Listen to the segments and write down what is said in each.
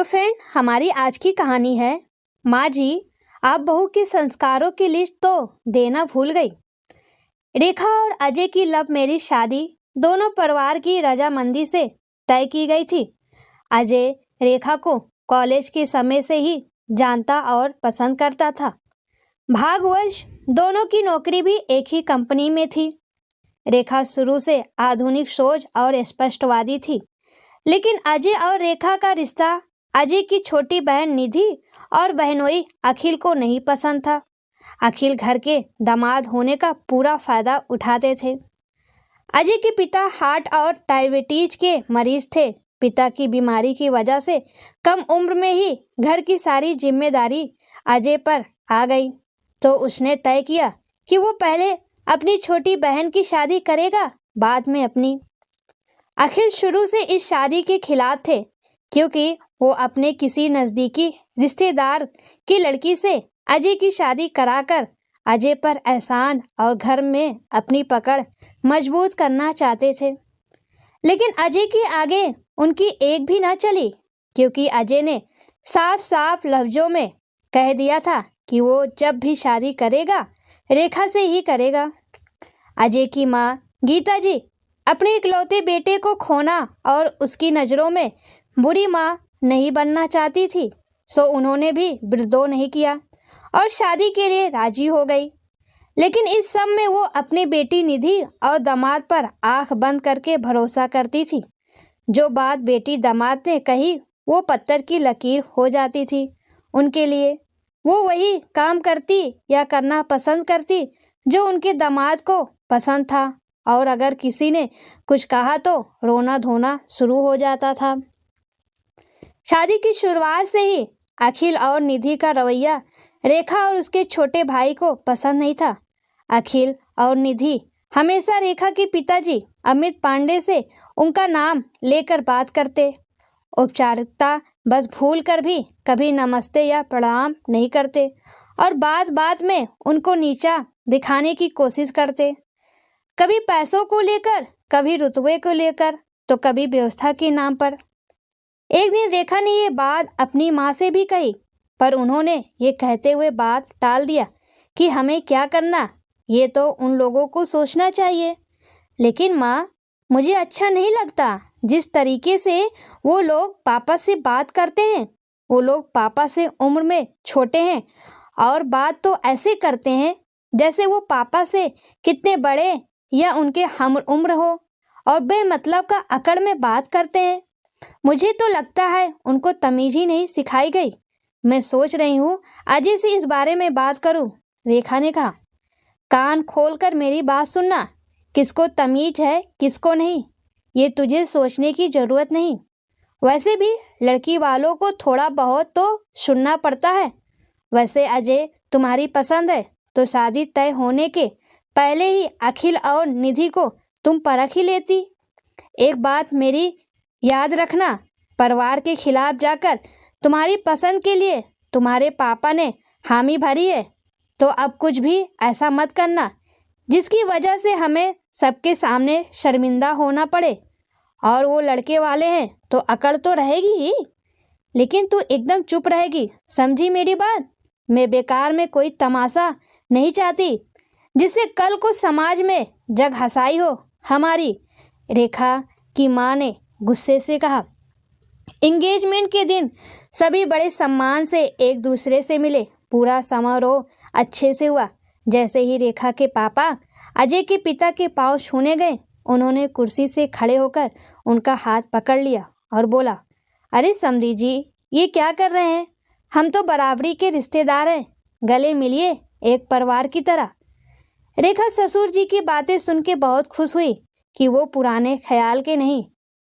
तो फ्रेंड, हमारी आज की कहानी है माँ जी, आप बहू के संस्कारों की लिस्ट तो देना भूल गई। रेखा और अजय की लव मैरिज शादी दोनों परिवार की रजामंदी से तय की गई थी। अजय रेखा को कॉलेज के समय से ही जानता और पसंद करता था। भाग्यवश दोनों की नौकरी भी एक ही कंपनी में थी। रेखा शुरू से आधुनिक सोच और स्पष्टवादी थी, लेकिन अजय और रेखा का रिश्ता अजय की छोटी बहन निधि और बहनोई अखिल को नहीं पसंद था। अखिल घर के दामाद होने का पूरा फायदा उठाते थे। अजय के पिता हार्ट और डायबिटीज के मरीज थे। पिता की बीमारी की वजह से कम उम्र में ही घर की सारी जिम्मेदारी अजय पर आ गई, तो उसने तय किया कि वो पहले अपनी छोटी बहन की शादी करेगा, बाद में अपनी। अखिल शुरू से इस शादी के खिलाफ थे, क्योंकि वो अपने किसी नज़दीकी रिश्तेदार की लड़की से अजय की शादी कराकर अजय पर एहसान और घर में अपनी पकड़ मजबूत करना चाहते थे। लेकिन अजय के आगे उनकी एक भी ना चली, क्योंकि अजय ने साफ साफ लफ्जों में कह दिया था कि वो जब भी शादी करेगा रेखा से ही करेगा। अजय की माँ गीता जी अपने इकलौते बेटे को खोना और उसकी नज़रों में बुरी माँ नहीं बनना चाहती थी, सो उन्होंने भी विद्रोह नहीं किया और शादी के लिए राजी हो गई। लेकिन इस सब में वो अपनी बेटी निधि और दामाद पर आंख बंद करके भरोसा करती थी। जो बात बेटी दामाद ने कही वो पत्थर की लकीर हो जाती थी उनके लिए। वो वही काम करती या करना पसंद करती जो उनके दामाद को पसंद था, और अगर किसी ने कुछ कहा तो रोना धोना शुरू हो जाता था। शादी की शुरुआत से ही अखिल और निधि का रवैया रेखा और उसके छोटे भाई को पसंद नहीं था। अखिल और निधि हमेशा रेखा के पिताजी अमित पांडे से उनका नाम लेकर बात करते। औपचारिकता बस भूल कर भी कभी नमस्ते या प्रणाम नहीं करते, और बात बात में उनको नीचा दिखाने की कोशिश करते। कभी पैसों को लेकर, कभी रुतबे को लेकर, तो कभी व्यवस्था के नाम पर। एक दिन रेखा ने ये बात अपनी माँ से भी कही, पर उन्होंने ये कहते हुए बात टाल दिया कि हमें क्या करना, ये तो उन लोगों को सोचना चाहिए। लेकिन माँ, मुझे अच्छा नहीं लगता जिस तरीके से वो लोग पापा से बात करते हैं। वो लोग पापा से उम्र में छोटे हैं और बात तो ऐसे करते हैं जैसे वो पापा से कितने बड़े या उनके हम उम्र हो, और बेमतलब का अकड़ में बात करते हैं। मुझे तो लगता है उनको तमीज ही नहीं सिखाई गई। मैं सोच रही हूँ अजय से इस बारे में बात करूँ। रेखा ने कहा, कान खोलकर मेरी बात सुनना, किसको तमीज है किसको नहीं, ये तुझे सोचने की ज़रूरत नहीं। वैसे भी लड़की वालों को थोड़ा बहुत तो सुनना पड़ता है। वैसे अजय तुम्हारी पसंद है तो शादी तय होने के पहले ही अखिल और निधि को तुम परख ही लेती। एक बात मेरी याद रखना, परिवार के खिलाफ जाकर तुम्हारी पसंद के लिए तुम्हारे पापा ने हामी भरी है, तो अब कुछ भी ऐसा मत करना जिसकी वजह से हमें सबके सामने शर्मिंदा होना पड़े। और वो लड़के वाले हैं तो अकड़ तो रहेगी ही, लेकिन तू एकदम चुप रहेगी, समझी मेरी बात। मैं बेकार में कोई तमाशा नहीं चाहती जिससे कल को समाज में जग हंसाई हो हमारी। रेखा की माँ ने गुस्से से कहा। एंगेजमेंट के दिन सभी बड़े सम्मान से एक दूसरे से मिले। पूरा समारोह अच्छे से हुआ। जैसे ही रेखा के पापा अजय के पिता के पाँव छूने गए, उन्होंने कुर्सी से खड़े होकर उनका हाथ पकड़ लिया और बोला, अरे समधी जी, ये क्या कर रहे हैं? हम तो बराबरी के रिश्तेदार हैं, गले मिलिए एक परिवार की तरह। रेखा ससुर जी की बातें सुन के बहुत खुश हुई कि वो पुराने ख्याल के नहीं,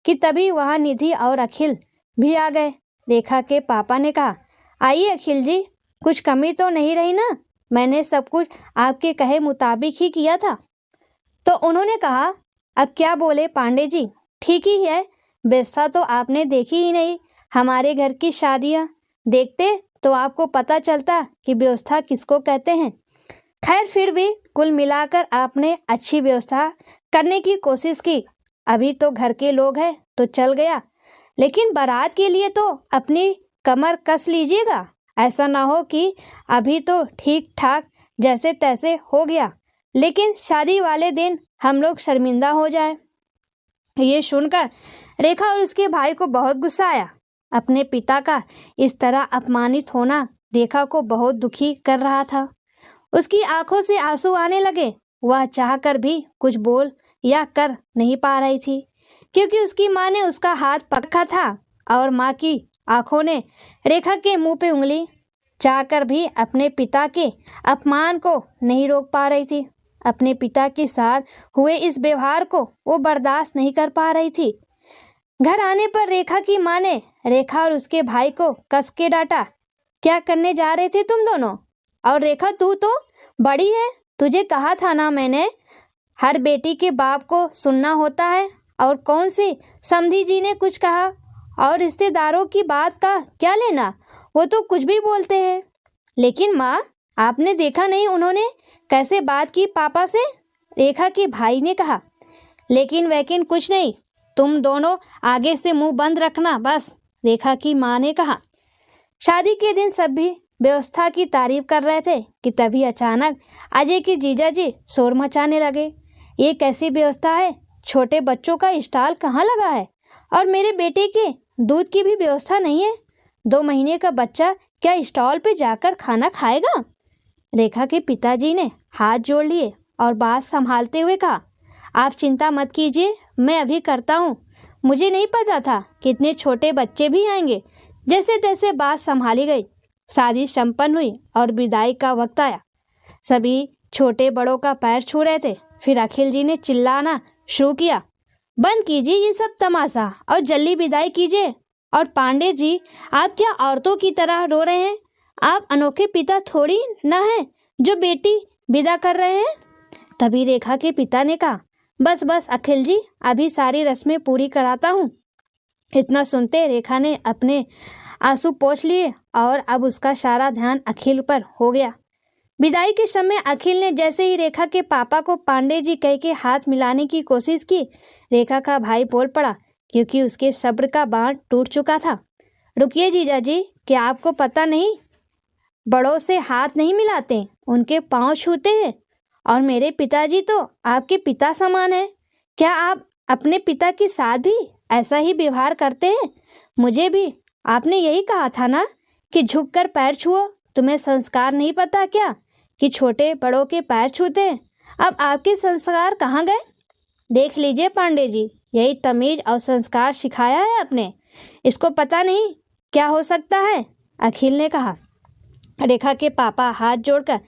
कि तभी वहाँ निधि और अखिल भी आ गए। रेखा के पापा ने कहा, आइए अखिल जी, कुछ कमी तो नहीं रही ना? मैंने सब कुछ आपके कहे मुताबिक ही किया था। तो उन्होंने कहा, अब क्या बोले पांडे जी, ठीक ही है। व्यवस्था तो आपने देखी ही नहीं। हमारे घर की शादियाँ देखते तो आपको पता चलता कि व्यवस्था किसको कहते हैं। खैर, फिर भी कुल मिलाकर आपने अच्छी व्यवस्था करने की कोशिश की। अभी तो घर के लोग हैं तो चल गया, लेकिन बारात के लिए तो अपनी कमर कस लीजिएगा, ऐसा ना हो कि अभी तो ठीक ठाक जैसे तैसे हो गया, लेकिन शादी वाले दिन हम लोग शर्मिंदा हो जाए। ये सुनकर रेखा और उसके भाई को बहुत गुस्सा आया। अपने पिता का इस तरह अपमानित होना रेखा को बहुत दुखी कर रहा था। उसकी आंखों से आंसू आने लगे। वह चाहकर भी कुछ बोल या कर नहीं पा रही थी, क्योंकि उसकी माँ ने उसका हाथ पकड़ा था और माँ की आंखों ने रेखा के मुंह पे उंगली। चाहकर भी अपने पिता के अपमान को नहीं रोक पा रही थी। अपने पिता के साथ हुए इस व्यवहार को वो बर्दाश्त नहीं कर पा रही थी। घर आने पर रेखा की माँ ने रेखा और उसके भाई को कस के डांटा। क्या करने जा रहे थे तुम दोनों? और रेखा, तू तो बड़ी है, तुझे कहा था ना मैंने, हर बेटी के बाप को सुनना होता है। और कौन से समधी जी ने कुछ कहा, और रिश्तेदारों की बात का क्या लेना, वो तो कुछ भी बोलते हैं। लेकिन माँ, आपने देखा नहीं उन्होंने कैसे बात की पापा से? रेखा के भाई ने कहा। लेकिन वैकिन कुछ नहीं, तुम दोनों आगे से मुंह बंद रखना बस, रेखा की माँ ने कहा। शादी के दिन सब भी व्यवस्था की तारीफ कर रहे थे कि तभी अचानक अजय के जीजा जी शोर मचाने लगे। ये कैसी व्यवस्था है? छोटे बच्चों का स्टॉल कहाँ लगा है? और मेरे बेटे के दूध की भी व्यवस्था नहीं है? 2 महीने का बच्चा क्या स्टॉल पे जाकर खाना खाएगा? रेखा के पिताजी ने हाथ जोड़ लिए और बात संभालते हुए कहा, आप चिंता मत कीजिए, मैं अभी करता हूँ। मुझे नहीं पता था कि इतने छोटे बच्चे भी आएंगे। जैसे तैसे बात संभाली गई। शादी संपन्न हुई और विदाई का वक्त आया। सभी छोटे बड़ों का पैर छू रहे थे। फिर अखिल जी ने चिल्लाना शुरू किया, बंद कीजिए ये सब तमाशा और जल्दी विदाई कीजिए। और पांडे जी, आप क्या औरतों की तरह रो रहे हैं? आप अनोखे पिता थोड़ी ना हैं जो बेटी विदा कर रहे हैं। तभी रेखा के पिता ने कहा, बस बस अखिल जी, अभी सारी रस्में पूरी कराता हूँ। इतना सुनते रेखा ने अपने आंसू पोंछ लिए और अब उसका सारा ध्यान अखिल पर हो गया। विदाई के समय अखिल ने जैसे ही रेखा के पापा को पांडे जी कह के हाथ मिलाने की कोशिश की, रेखा का भाई बोल पड़ा, क्योंकि उसके सब्र का बांध टूट चुका था। रुकिए जीजा जी, क्या आपको पता नहीं, बड़ों से हाथ नहीं मिलाते, उनके पांव छूते हैं। और मेरे पिताजी तो आपके पिता समान है। क्या आप अपने पिता के साथ भी ऐसा ही व्यवहार करते हैं? मुझे भी आपने यही कहा था ना कि झुककर पैर छुओ। तुम्हें संस्कार नहीं पता क्या कि छोटे बड़ों के पैर छूते हैं? अब आपके संस्कार कहाँ गए? देख लीजिए पांडे जी, यही तमीज और संस्कार सिखाया है आपने, इसको पता नहीं क्या हो सकता है, अखिल ने कहा। रेखा के पापा हाथ जोड़कर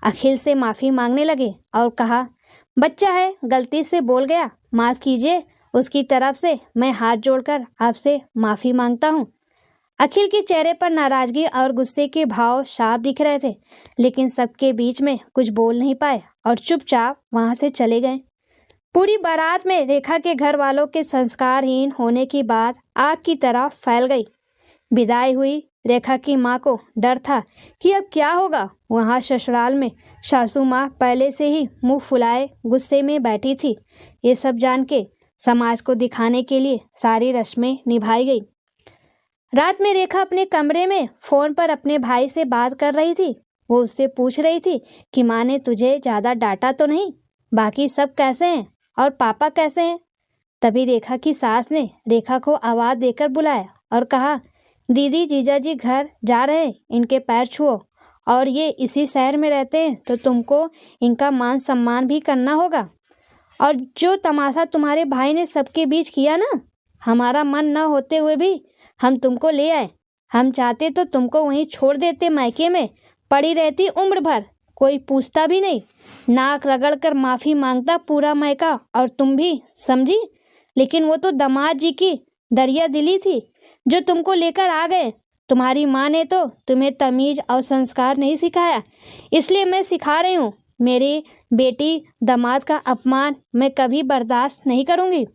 अखिल से माफ़ी मांगने लगे और कहा, बच्चा है, गलती से बोल गया, माफ़ कीजिए। उसकी तरफ से मैं हाथ जोड़कर आपसे माफ़ी मांगता हूँ। अखिल के चेहरे पर नाराज़गी और गुस्से के भाव साफ दिख रहे थे, लेकिन सबके बीच में कुछ बोल नहीं पाए और चुपचाप वहाँ से चले गए। पूरी बारात में रेखा के घर वालों के संस्कारहीन होने की बात आग की तरह फैल गई। विदाई हुई। रेखा की माँ को डर था कि अब क्या होगा। वहाँ ससुराल में सासू माँ पहले से ही मुंह फुलाए गुस्से में बैठी थी। ये सब जान के समाज को दिखाने के लिए सारी रस्में निभाई गई। रात में रेखा अपने कमरे में फ़ोन पर अपने भाई से बात कर रही थी। वो उससे पूछ रही थी कि माँ ने तुझे ज़्यादा डांटा तो नहीं, बाकी सब कैसे हैं और पापा कैसे हैं। तभी रेखा की सास ने रेखा को आवाज़ देकर बुलाया और कहा, दीदी जीजाजी घर जा रहे हैं, इनके पैर छुओ। और ये इसी शहर में रहते हैं तो तुमको इनका मान सम्मान भी करना होगा। और जो तमाशा तुम्हारे भाई ने सबके बीच किया ना, हमारा मन न होते हुए भी हम तुमको ले आए। हम चाहते तो तुमको वहीं छोड़ देते, मायके में पड़ी रहती उम्र भर, कोई पूछता भी नहीं। नाक रगड़ कर माफ़ी मांगता पूरा मायका और तुम भी, समझी। लेकिन वो तो दामाद जी की दरिया दिली थी जो तुमको लेकर आ गए। तुम्हारी माँ ने तो तुम्हें तमीज़ और संस्कार नहीं सिखाया, इसलिए मैं सिखा रही हूँ। मेरी बेटी दामाद का अपमान मैं कभी बर्दाश्त नहीं करूँगी।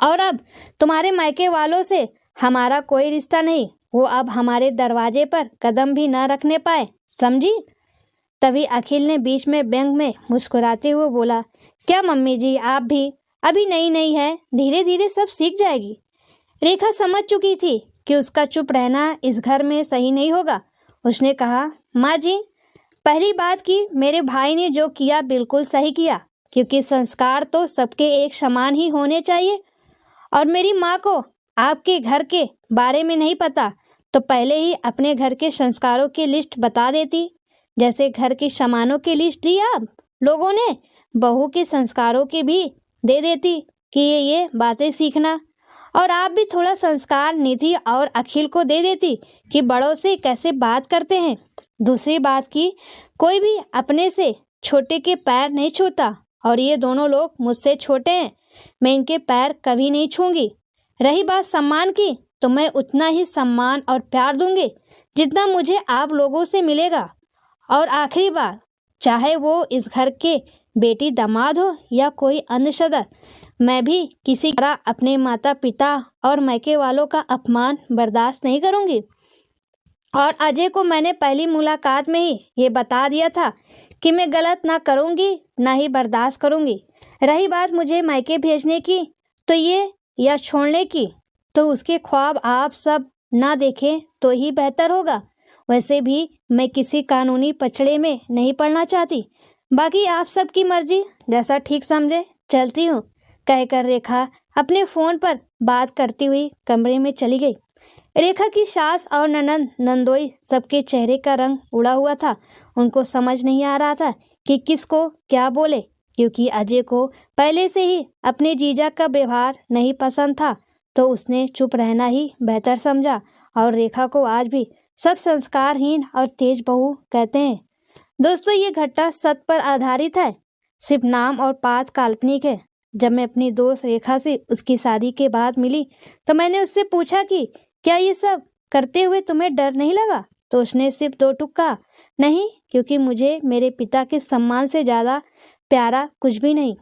और अब तुम्हारे मायके वालों से हमारा कोई रिश्ता नहीं, वो अब हमारे दरवाजे पर कदम भी न रखने पाए, समझी। तभी अखिल ने बीच में व्यंग में मुस्कुराते हुए बोला, क्या मम्मी जी, आप भी अभी नई नई है, धीरे धीरे सब सीख जाएगी। रेखा समझ चुकी थी कि उसका चुप रहना इस घर में सही नहीं होगा। उसने कहा, माँ जी, पहली बात कि मेरे भाई ने जो किया बिल्कुल सही किया, क्योंकि संस्कार तो सबके एक समान ही होने चाहिए। और मेरी माँ को आपके घर के बारे में नहीं पता तो पहले ही अपने घर के संस्कारों की लिस्ट बता देती। जैसे घर के सामानों की लिस्ट दी आप लोगों ने, बहू के संस्कारों की भी दे देती कि ये बातें सीखना। और आप भी थोड़ा संस्कार निधि और अखिल को दे देती कि बड़ों से कैसे बात करते हैं। दूसरी बात कि कोई भी अपने से छोटे के पैर नहीं छूता, और ये दोनों लोग मुझसे छोटे हैं, मैं इनके पैर कभी नहीं छूंगी। रही बात सम्मान की, तो मैं उतना ही सम्मान और प्यार दूंगी जितना मुझे आप लोगों से मिलेगा। और आखिरी बात, चाहे वो इस घर के बेटी दामाद हो या कोई अन्य सदस्य, मैं भी किसी तरह अपने माता पिता और मायके वालों का अपमान बर्दाश्त नहीं करूंगी। और अजय को मैंने पहली मुलाकात में ही ये बता दिया था कि मैं गलत ना करूंगी ना ही बर्दाश्त करूंगी। रही बात मुझे मायके भेजने की तो ये या छोड़ने की, तो उसके ख्वाब आप सब ना देखें तो ही बेहतर होगा। वैसे भी मैं किसी कानूनी पचड़े में नहीं पड़ना चाहती। बाकी आप सबकी मर्जी, जैसा ठीक समझे चलती हूँ, कहकर रेखा अपने फ़ोन पर बात करती हुई कमरे में चली गई। रेखा की सास और ननंद नंदोई सबके चेहरे का रंग उड़ा हुआ था। उनको समझ नहीं आ रहा था कि किसको क्या बोले, क्योंकि अजय को पहले से ही अपने जीजा का व्यवहार नहीं पसंद था, तो उसने चुप रहना ही बेहतर समझा। और रेखा को आज भी सब संस्कारहीन और तेज बहू कहते हैं। दोस्तों, ये घटना सत्य पर आधारित है, सिर्फ नाम और पात्र काल्पनिक है। जब मैं अपनी दोस्त रेखा से उसकी शादी के बाद मिली तो मैंने उससे पूछा कि क्या ये सब करते हुए तुम्हें डर नहीं लगा, तो उसने सिर्फ दो टूक कहा, नहीं, क्योंकि मुझे मेरे पिता के सम्मान से ज़्यादा प्यारा कुछ भी नहीं।